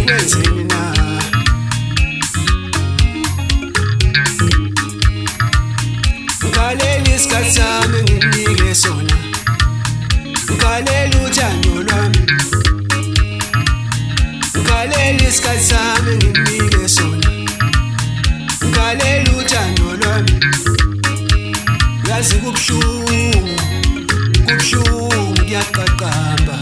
ngikwenzeni na? Ngikaleli isikhathi sami nginike sona, ngikaleli uthando lwami, ngikaleli isikhathi sami nginike sona, ngikaleli uthando lwami. Yazi kubuhlungu, kubuhlungu kuyaqaqamba.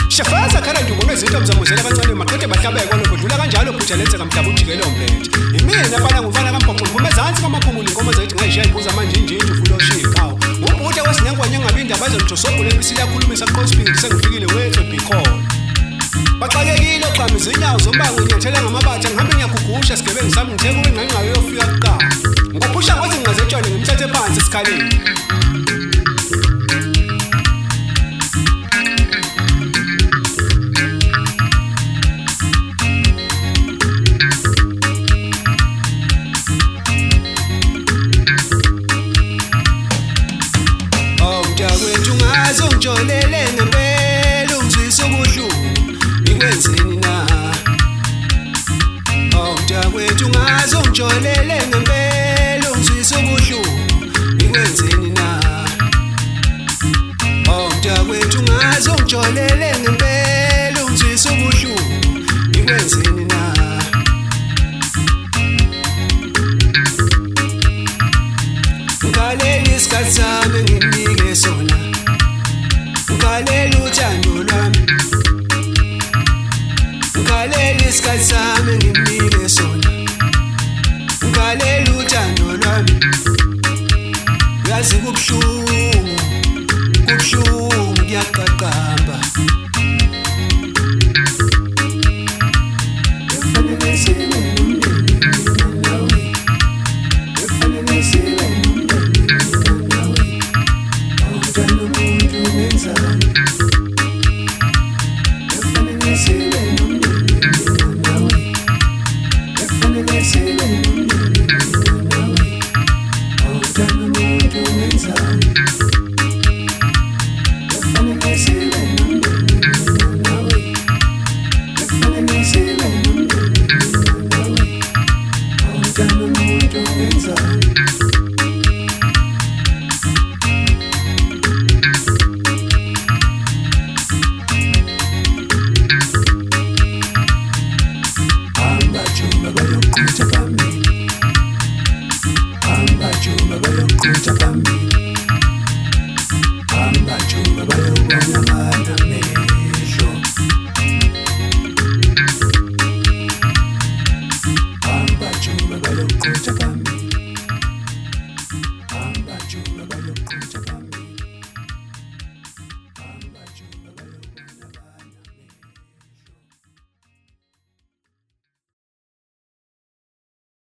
Shafaza khala ndibone izinto mzamuzela abancane maqede bahlabeke kwalo kudlula kanjalo phutha lenzeka mhlaba ujikele umphethe. Imina fana ngumfana kaMpoxo ngome ezansi kwamaphumuli inkomo zayithi ngayishiya ibuza manje inje ifulo oshikawo. Ubhuti wesinengwanya ngabindi abaze mjosobule emisile yakhulumisa qosping sengifikile wethu bicall. Baxakekile oqhama izinyawo zombango nyathela ngamabatha ngihambe ngiyagugusha sigebengu sami ngitheke kwingqangqayo yofika kuqala. Ngophusha ngothi ngingazetshone ngimthathe phansi esikhaleni. Ungijolele ngempela ungizwisa ubuhlungu ngikwenzeni na? Mntakwethu ungaze ungijolele ngempela ungizwisa ubuhlungu ngikwenzeni na? Mntakwethu ungaze ungijolele ngempela ungizwisa ubuhlungu ngikwenzeni na? Ngikaleli isikhathi sami nginike sona, ngikaleli uthando lwami, ngikaleli isikhathi sami nginike sona, ngikaleli uthando lwami. Yazi kubuhlungu, kubuhlungu kuyaqaqamba. Chapam